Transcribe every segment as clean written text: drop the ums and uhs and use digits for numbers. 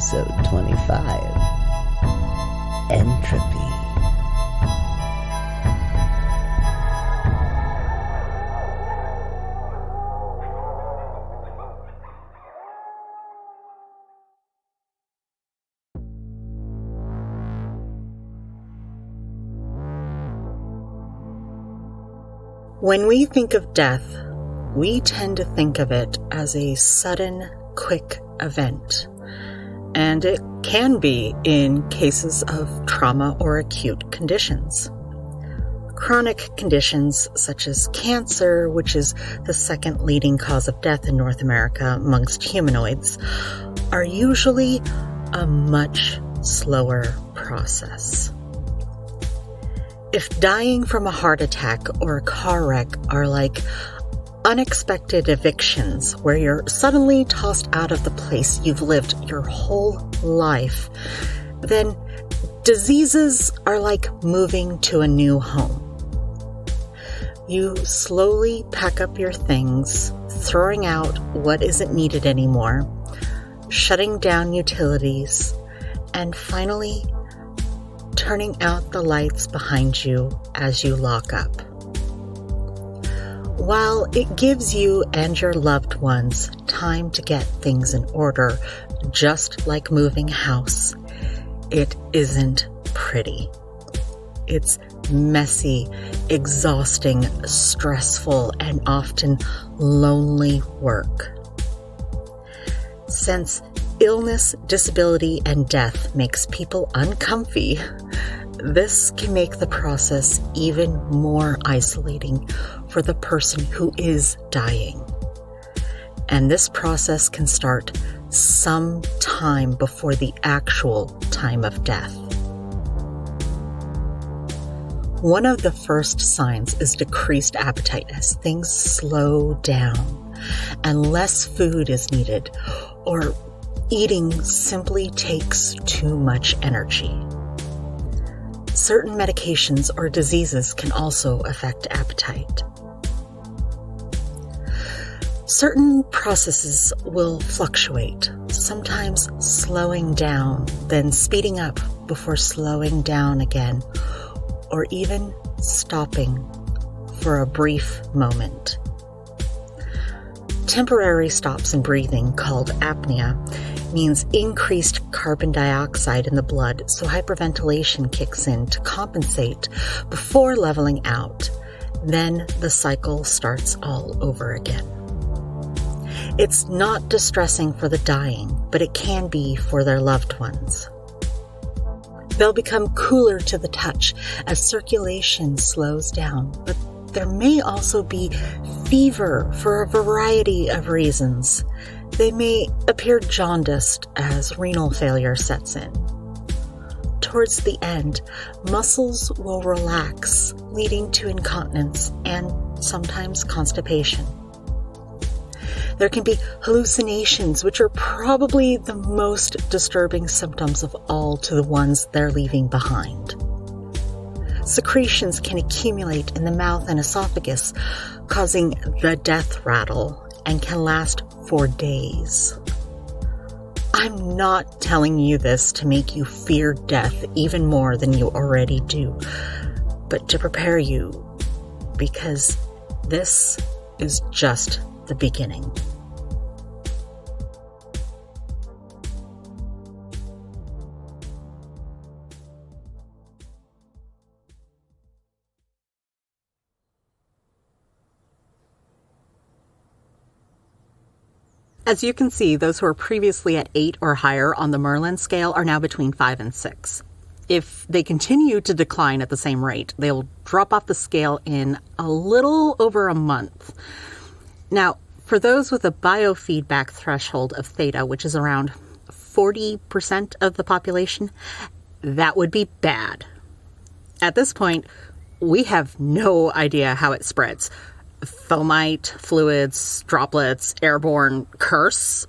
Episode 25, Entropy. When we think of death, we tend to think of it as a sudden, quick event. And it can be in cases of trauma or acute conditions. Chronic conditions such as cancer, which is the second leading cause of death in North America amongst humanoids, are usually a much slower process. If dying from a heart attack or a car wreck are like unexpected evictions where you're suddenly tossed out of the place you've lived your whole life, then diseases are like moving to a new home. You slowly pack up your things, throwing out what isn't needed anymore, shutting down utilities, and finally turning out the lights behind you as you lock up. While it gives you and your loved ones time to get things in order, just like moving house, it isn't pretty. It's messy, exhausting, stressful, and often lonely work. Since illness, disability, and death makes people uncomfy, this can make the process even more isolating for the person who is dying. And this process can start some time before the actual time of death. One of the first signs is decreased appetite as things slow down and less food is needed, or eating simply takes too much energy. Certain medications or diseases can also affect appetite. Certain processes will fluctuate, sometimes slowing down, then speeding up before slowing down again, or even stopping for a brief moment. Temporary stops in breathing, called apnea, means increased carbon dioxide in the blood, so hyperventilation kicks in to compensate before leveling out. Then the cycle starts all over again. It's not distressing for the dying, but it can be for their loved ones. They'll become cooler to the touch as circulation slows down, but there may also be fever for a variety of reasons. They may appear jaundiced as renal failure sets in. Towards the end, muscles will relax, leading to incontinence and sometimes constipation. There can be hallucinations, which are probably the most disturbing symptoms of all to the ones they're leaving behind. Secretions can accumulate in the mouth and esophagus, causing the death rattle, and can last for days. I'm not telling you this to make you fear death even more than you already do, but to prepare you, because this is just the beginning. As you can see, those who were previously at 8 or higher on the Merlin scale are now between 5 and 6. If they continue to decline at the same rate, they'll drop off the scale in a little over a month. Now, for those with a biofeedback threshold of theta, which is around 40% of the population, that would be bad. At this point, we have no idea how it spreads. Fomite, fluids, droplets, airborne, curse.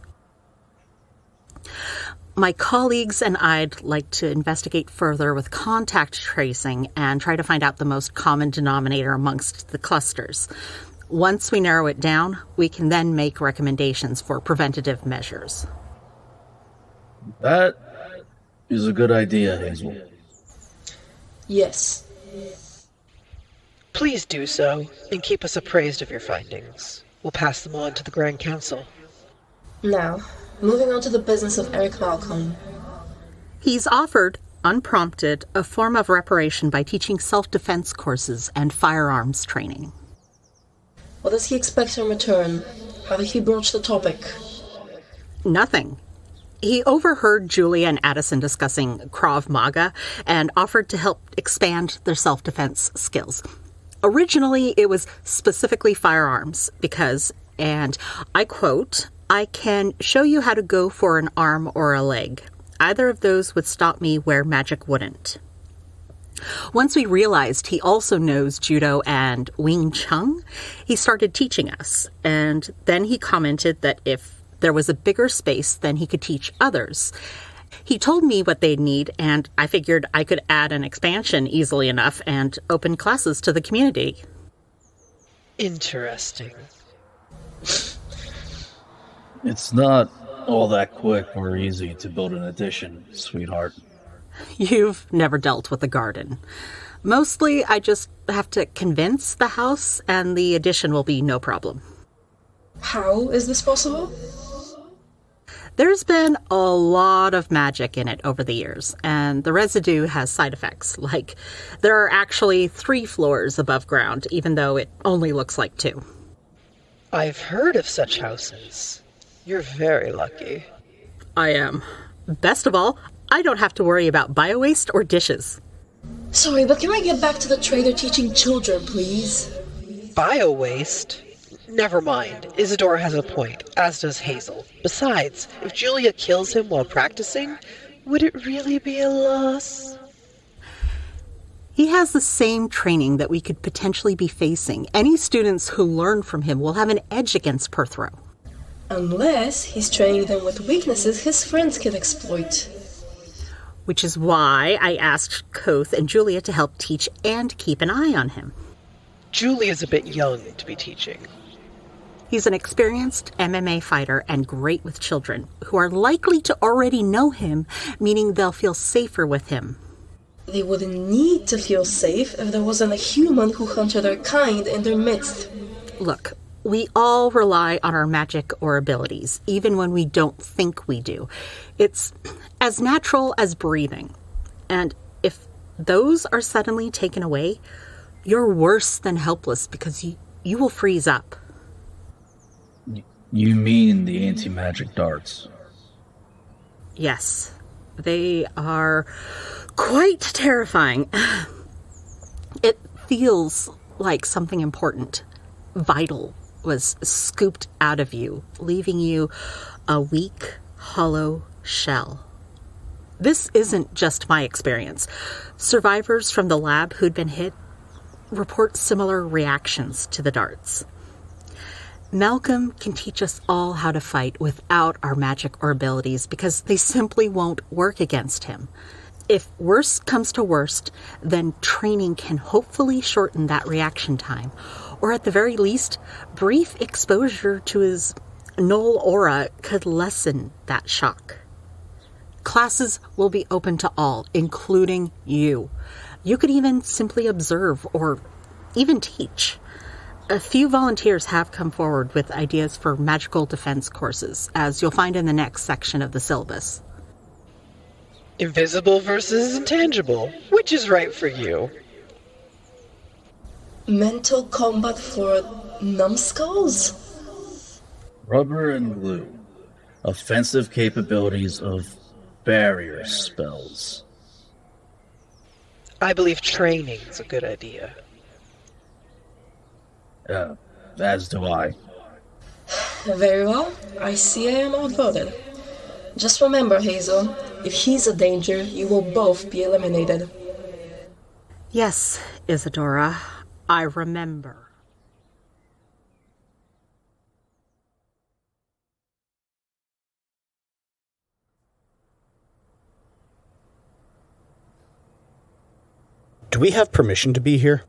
My colleagues and I'd like to investigate further with contact tracing and try to find out the most common denominator amongst the clusters. Once we narrow it down, we can then make recommendations for preventative measures. That is a good idea, Hazel. Yes. Please do so, and keep us appraised of your findings. We'll pass them on to the Grand Council. Now, moving on to the business of Eric Malcolm. He's offered, unprompted, a form of reparation by teaching self-defense courses and firearms training. What does he expect in return? How did he broach the topic? Nothing. He overheard Julia and Addison discussing Krav Maga and offered to help expand their self-defense skills. Originally, it was specifically firearms because, and I quote, "I can show you how to go for an arm or a leg. Either of those would stop me where magic wouldn't." Once we realized he also knows Judo and Wing Chun, he started teaching us. And then he commented that if there was a bigger space, then he could teach others. He told me what they'd need, and I figured I could add an expansion easily enough and open classes to the community. Interesting. It's not all that quick or easy to build an addition, sweetheart. You've never dealt with a garden. Mostly, I just have to convince the house, and the addition will be no problem. How is this possible? There's been a lot of magic in it over the years, and the residue has side effects, like there are actually 3 floors above ground, even though it only looks like 2. I've heard of such houses. You're very lucky. I am. Best of all, I don't have to worry about bio-waste or dishes. Sorry, but can I get back to the trader teaching children, please? Bio-waste? Never mind. Isadora has a point, as does Hazel. Besides, if Julia kills him while practicing, would it really be a loss? He has the same training that we could potentially be facing. Any students who learn from him will have an edge against Perthrow. Unless he's training them with weaknesses his friends can exploit. Which is why I asked Koth and Julia to help teach and keep an eye on him. Julia's a bit young to be teaching. He's an experienced MMA fighter and great with children, who are likely to already know him, meaning they'll feel safer with him. They wouldn't need to feel safe if there wasn't a human who hunted their kind in their midst. Look, we all rely on our magic or abilities, even when we don't think we do. It's as natural as breathing. And if those are suddenly taken away, you're worse than helpless because you will freeze up. You mean the anti-magic darts? Yes, they are quite terrifying. It feels like something important, vital, was scooped out of you, leaving you a weak, hollow shell. This isn't just my experience. Survivors from the lab who'd been hit report similar reactions to the darts. Malcolm can teach us all how to fight without our magic or abilities because they simply won't work against him. If worst comes to worst, then training can hopefully shorten that reaction time, or at the very least, brief exposure to his null aura could lessen that shock. Classes will be open to all, including you. You could even simply observe or even teach. A few volunteers have come forward with ideas for magical defense courses, as you'll find in the next section of the syllabus. Invisible versus intangible. Which is right for you? Mental combat for numbskulls? Rubber and glue. Offensive capabilities of barrier spells. I believe training is a good idea. As do I. Very well. I see I am outvoted. Just remember, Hazel, if he's a danger, you will both be eliminated. Yes, Isadora, I remember. Do we have permission to be here?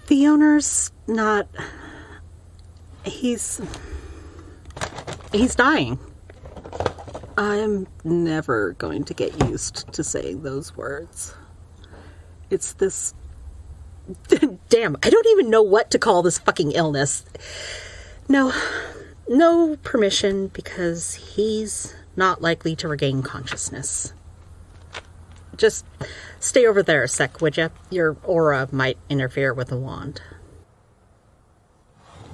The owner's not... He's dying. I'm never going to get used to saying those words. It's this... Damn, I don't even know what to call this fucking illness. No permission, because he's not likely to regain consciousness. Just stay over there a sec, would ya? Your aura might interfere with the wand.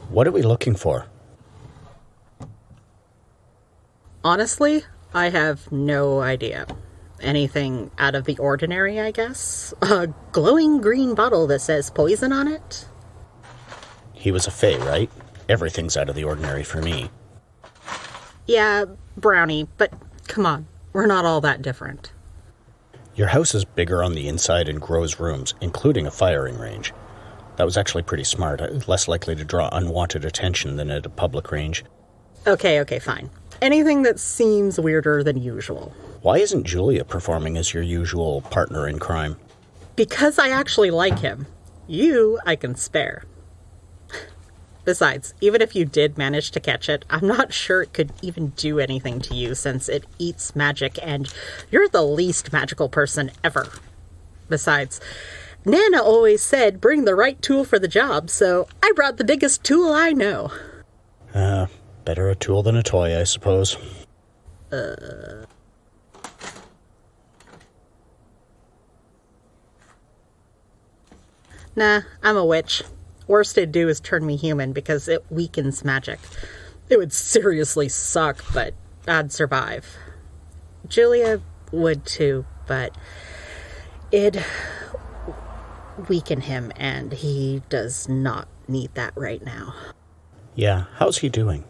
What are we looking for? Honestly, I have no idea. Anything out of the ordinary, I guess? A glowing green bottle that says poison on it? He was a fae, right? Everything's out of the ordinary for me. Yeah, brownie, but come on, we're not all that different. Your house is bigger on the inside and grows rooms, including a firing range. That was actually pretty smart. Less likely to draw unwanted attention than at a public range. Okay, fine. Anything that seems weirder than usual. Why isn't Julia performing as your usual partner in crime? Because I actually like him. You, I can spare. Besides, even if you did manage to catch it, I'm not sure it could even do anything to you since it eats magic and you're the least magical person ever. Besides, Nana always said bring the right tool for the job, so I brought the biggest tool I know. Better a tool than a toy, I suppose. Nah, I'm a witch. Worst it'd do is turn me human because it weakens magic. It would seriously suck, but I'd survive. Julia would too, but it'd weaken him, and he does not need that right now. Yeah, how's he doing?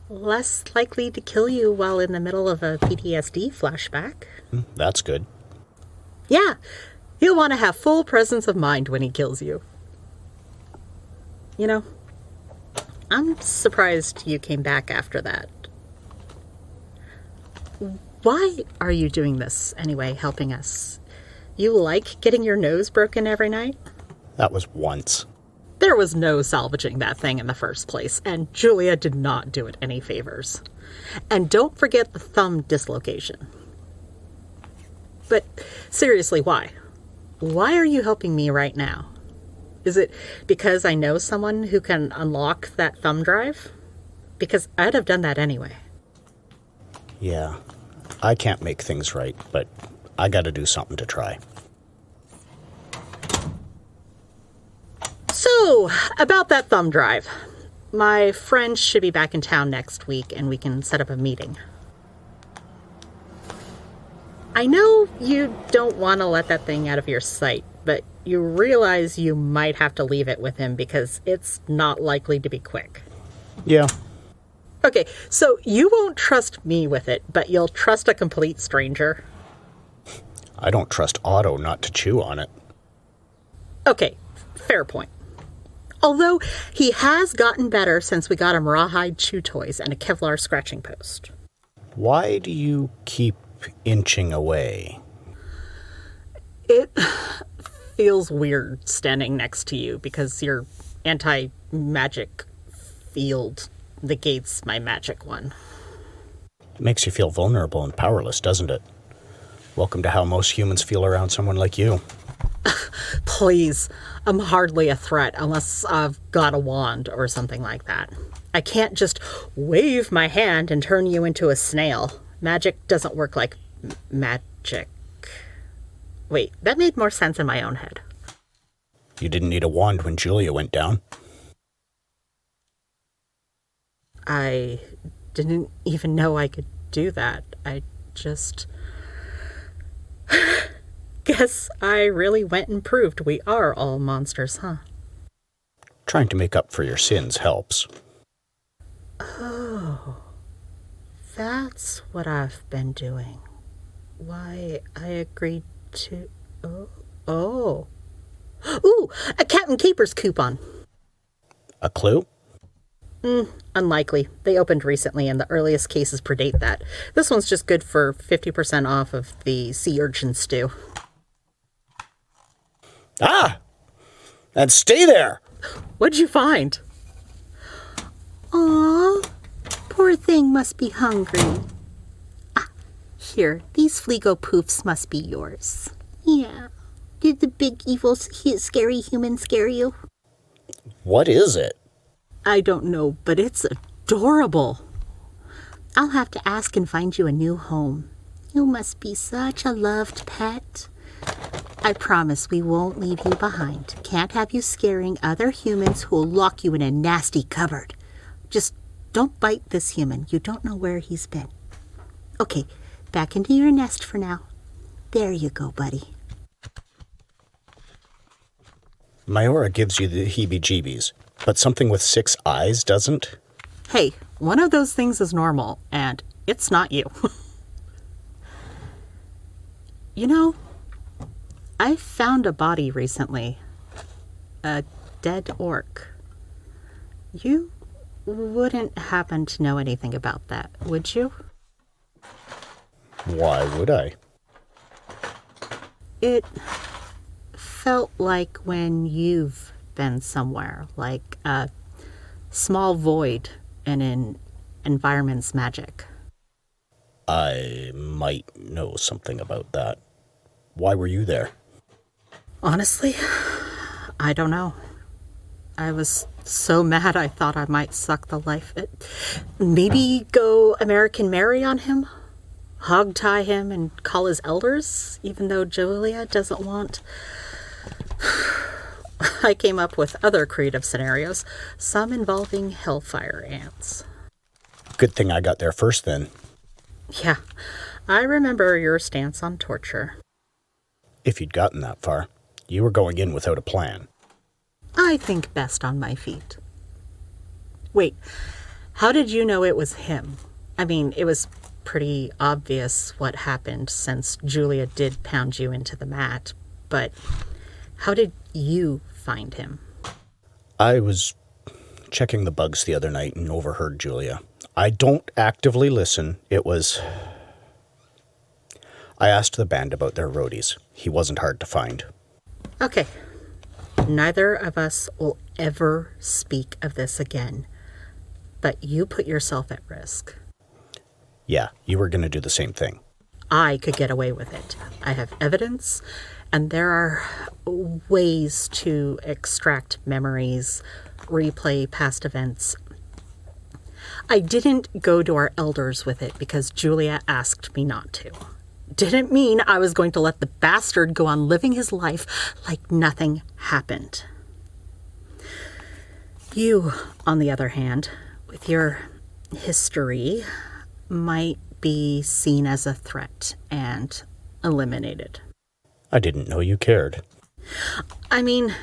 Less likely to kill you while in the middle of a PTSD flashback. That's good. Yeah, he'll want to have full presence of mind when he kills you. You know, I'm surprised you came back after that. Why are you doing this anyway, helping us? You like getting your nose broken every night? That was once. There was no salvaging that thing in the first place, and Julia did not do it any favors. And don't forget the thumb dislocation. But seriously, why? Why are you helping me right now? Is it because I know someone who can unlock that thumb drive? Because I'd have done that anyway. Yeah, I can't make things right, but I gotta do something to try. So, about that thumb drive. My friend should be back in town next week, and we can set up a meeting. I know you don't want to let that thing out of your sight, but you realize you might have to leave it with him because it's not likely to be quick. Yeah. Okay, so you won't trust me with it, but you'll trust a complete stranger? I don't trust Otto not to chew on it. Okay, fair point. Although he has gotten better since we got him rawhide chew toys and a Kevlar scratching post. Why do you keep inching away? It feels weird standing next to you because your anti-magic field negates my magic one. It makes you feel vulnerable and powerless, doesn't it? Welcome to how most humans feel around someone like you. Please, I'm hardly a threat unless I've got a wand or something like that. I can't just wave my hand and turn you into a snail. Magic doesn't work like magic. Wait, that made more sense in my own head. You didn't need a wand when Julia went down. I didn't even know I could do that. I just... Guess I really went and proved we are all monsters, huh? Trying to make up for your sins helps. Oh, that's what I've been doing. Why, I agreed to... Oh. Ooh, a Cat and Capers coupon. A clue? Unlikely. They opened recently and the earliest cases predate that. This one's just good for 50% off of the sea urchin stew. Ah! And stay there! What'd you find? Aw, poor thing must be hungry. Here, these Fleego poofs must be yours. Yeah. Did the big evil scary human scare you? What is it? I don't know, but it's adorable. I'll have to ask and find you a new home. You must be such a loved pet. I promise we won't leave you behind. Can't have you scaring other humans who'll lock you in a nasty cupboard. Just don't bite this human. You don't know where he's been. Okay, back into your nest for now. There you go, buddy. Mayora gives you the heebie-jeebies, but something with 6 eyes doesn't? Hey, one of those things is normal, and it's not you. You know, I found a body recently. A dead orc. You wouldn't happen to know anything about that, would you? Why would I? It felt like when you've been somewhere, like a small void in an environment's magic. I might know something about that. Why were you there? Honestly, I don't know. I was so mad I thought I might suck the life. Maybe go American Mary on him? Hog tie him and call his elders, even though Julia doesn't want. I came up with other creative scenarios, some involving hellfire ants. Good thing I got there first then. Yeah, I remember your stance on torture. If you'd gotten that far, you were going in without a plan. I think best on my feet. Wait, how did you know it was him? I mean, it was pretty obvious what happened since Julia did pound you into the mat, but how did you find him? I was checking the bugs the other night and overheard Julia. I don't actively listen. I asked the band about their roadies. He wasn't hard to find. Okay. Neither of us will ever speak of this again, but you put yourself at risk. Yeah, you were going to do the same thing. I could get away with it. I have evidence, and there are ways to extract memories, replay past events. I didn't go to our elders with it because Julia asked me not to. Didn't mean I was going to let the bastard go on living his life like nothing happened. You, on the other hand, with your history, might be seen as a threat and eliminated. I didn't know you cared. I mean,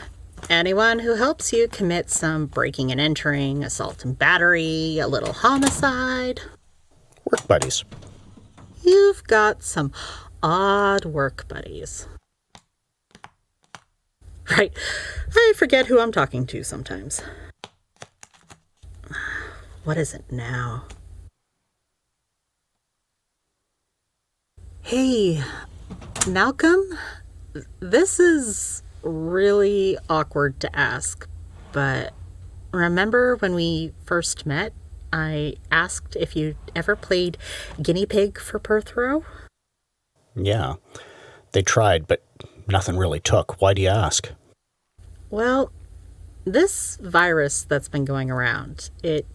anyone who helps you commit some breaking and entering, assault and battery, a little homicide. Work buddies. You've got some odd work buddies. Right, I forget who I'm talking to sometimes. What is it now? Hey, Malcolm, this is really awkward to ask, but remember when we first met, I asked if you'd ever played guinea pig for Perth Row? Yeah, they tried, but nothing really took. Why do you ask? Well, this virus that's been going around, it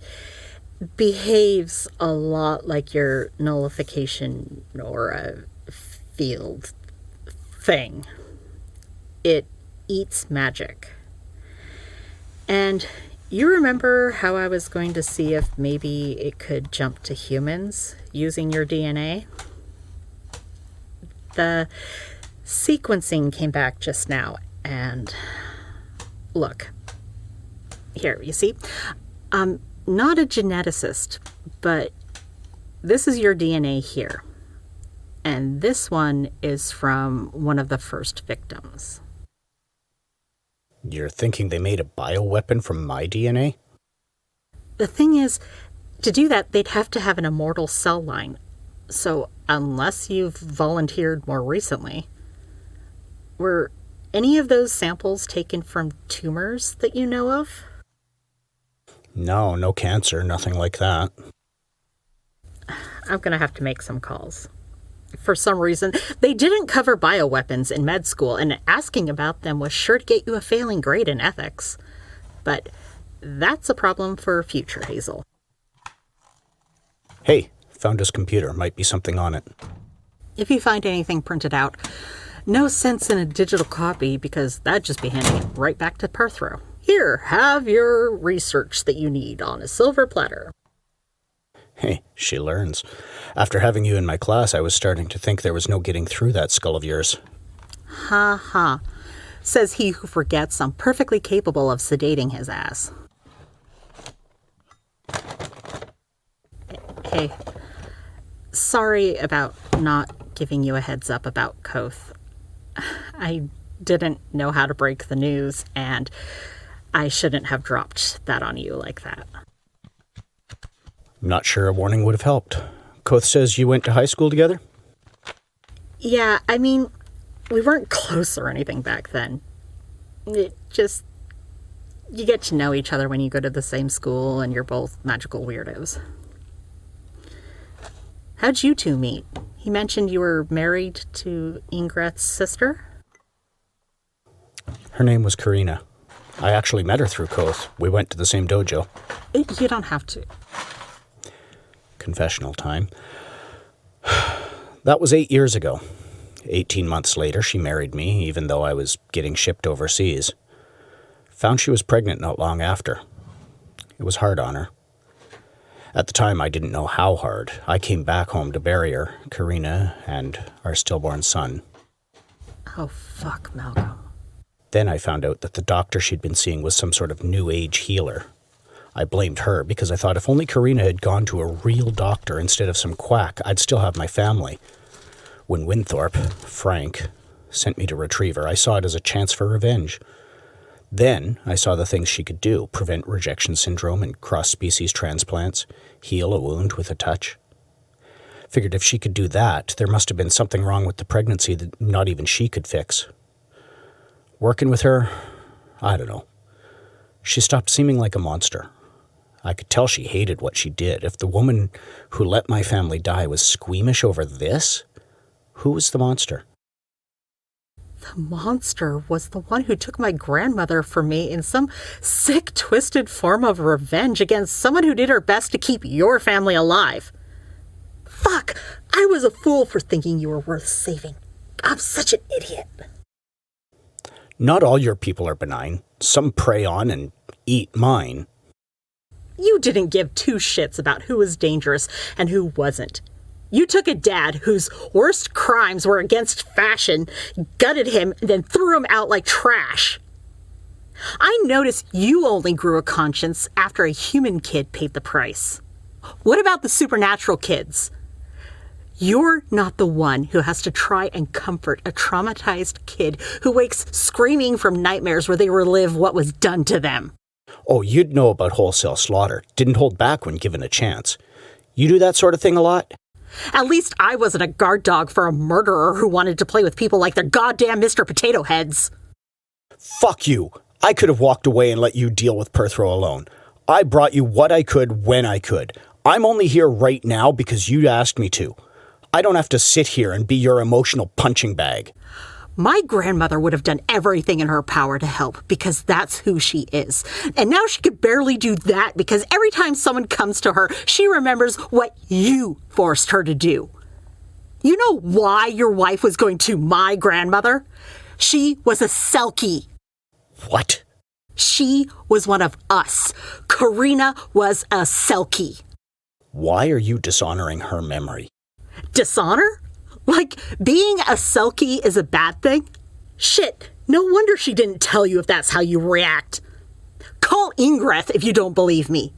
behaves a lot like your nullification or a field thing. It eats magic. And you remember how I was going to see if maybe it could jump to humans using your DNA? The sequencing came back just now, and look, here, you see? I'm not a geneticist, but this is your DNA here. And this one is from one of the first victims. You're thinking they made a bioweapon from my DNA? The thing is, to do that, they'd have to have an immortal cell line. So, unless you've volunteered more recently, were any of those samples taken from tumors that you know of? No cancer, nothing like that. I'm gonna have to make some calls. For some reason, they didn't cover bioweapons in med school, and asking about them was sure to get you a failing grade in ethics. But that's a problem for future Hazel. Hey, found his computer. Might be something on it. If you find anything printed out, no sense in a digital copy, because that'd just be handing it right back to Perthrow. Here, have your research that you need on a silver platter. Hey, she learns. After having you in my class, I was starting to think there was no getting through that skull of yours. Ha ha. Says he who forgets I'm perfectly capable of sedating his ass. Hey, sorry about not giving you a heads up about Koth. I didn't know how to break the news, and I shouldn't have dropped that on you like that. I'm not sure a warning would have helped. Koth says you went to high school together? Yeah, I mean, we weren't close or anything back then. It just... You get to know each other when you go to the same school and you're both magical weirdos. How'd you two meet? He mentioned you were married to Ingrat's sister? Her name was Karina. I actually met her through Koth. We went to the same dojo. You don't have to. Confessional time. That was 8 years ago. 18 months later, she married me, even though I was getting shipped overseas. Found she was pregnant not long after. It was hard on her. At the time, I didn't know how hard. I came back home to bury her, Karina, and our stillborn son. Oh, fuck, Malcolm. Then I found out that the doctor she'd been seeing was some sort of new age healer. I blamed her because I thought if only Karina had gone to a real doctor instead of some quack, I'd still have my family. When Winthorpe, Frank, sent me to retrieve her, I saw it as a chance for revenge. Then I saw the things she could do: prevent rejection syndrome and cross-species transplants, heal a wound with a touch. Figured if she could do that, there must have been something wrong with the pregnancy that not even she could fix. Working with her, I don't know. She stopped seeming like a monster. I could tell she hated what she did. If the woman who let my family die was squeamish over this, who was the monster? The monster was the one who took my grandmother from me in some sick, twisted form of revenge against someone who did her best to keep your family alive. Fuck! I was a fool for thinking you were worth saving. I'm such an idiot. Not all your people are benign. Some prey on and eat mine. You didn't give two shits about who was dangerous and who wasn't. You took a dad whose worst crimes were against fashion, gutted him, and then threw him out like trash. I noticed you only grew a conscience after a human kid paid the price. What about the supernatural kids? You're not the one who has to try and comfort a traumatized kid who wakes screaming from nightmares where they relive what was done to them. Oh, you'd know about wholesale slaughter. Didn't hold back when given a chance. You do that sort of thing a lot? At least I wasn't a guard dog for a murderer who wanted to play with people like their goddamn Mr. Potato Heads. Fuck you. I could have walked away and let you deal with Perthrow alone. I brought you what I could when I could. I'm only here right now because you asked me to. I don't have to sit here and be your emotional punching bag. My grandmother would have done everything in her power to help because that's who she is. And now she could barely do that because every time someone comes to her, she remembers what you forced her to do. You know why your wife was going to my grandmother? She was a Selkie. What? She was one of us. Karina was a Selkie. Why are you dishonoring her memory? Dishonor? Like, being a Selkie is a bad thing? Shit, no wonder she didn't tell you if that's how you react. Call Ingrat's if you don't believe me.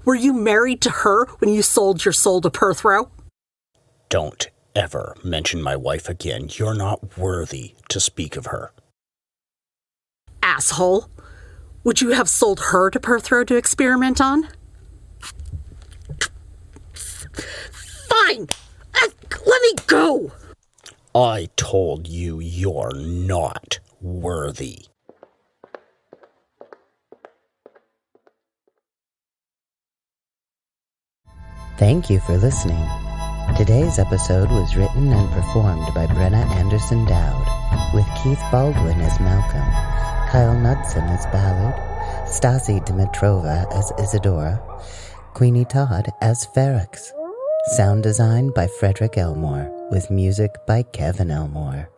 Were you married to her when you sold your soul to Perthrow? Don't ever mention my wife again. You're not worthy to speak of her. Asshole. Would you have sold her to Perthrow to experiment on? Fine! Let me go! I told you you're not worthy. Thank you for listening. Today's episode was written and performed by Brenna Anderson-Dowd, with Keith Baldwin as Malcolm, Kyle Knudson as Ballard, Stasi Dimitrova as Isadora, Kweeny Todd as Ferrox. Sound design by Frederick Elmore, with music by Kevin Elmore.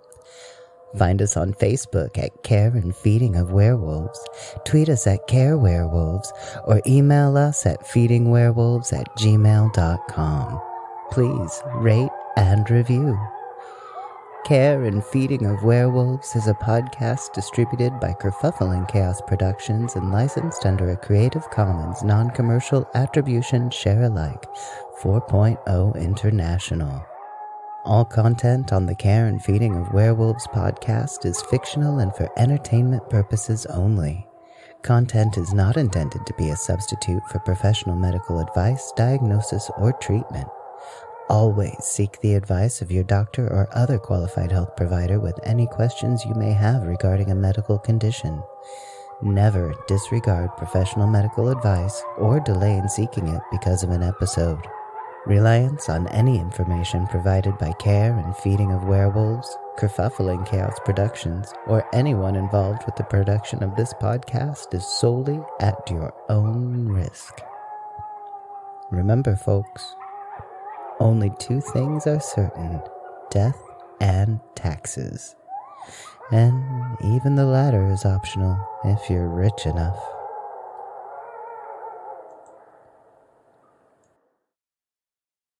Find us on Facebook at Care and Feeding of Werewolves, tweet us at Care Werewolves, or email us at feedingwerewolves@gmail.com. Please rate and review. Care and Feeding of Werewolves is a podcast distributed by Kerfuffle and Chaos Productions and licensed under a Creative Commons non-commercial attribution share-alike 4.0 International. All content on the Care and Feeding of Werewolves podcast is fictional and for entertainment purposes only. Content is not intended to be a substitute for professional medical advice, diagnosis, or treatment. Always seek the advice of your doctor or other qualified health provider with any questions you may have regarding a medical condition. Never disregard professional medical advice or delay in seeking it because of an episode. Reliance on any information provided by Care and Feeding of Werewolves, Kerfuffle and Chaos Productions, or anyone involved with the production of this podcast is solely at your own risk. Remember, folks, only two things are certain: death and taxes. And even the latter is optional if you're rich enough.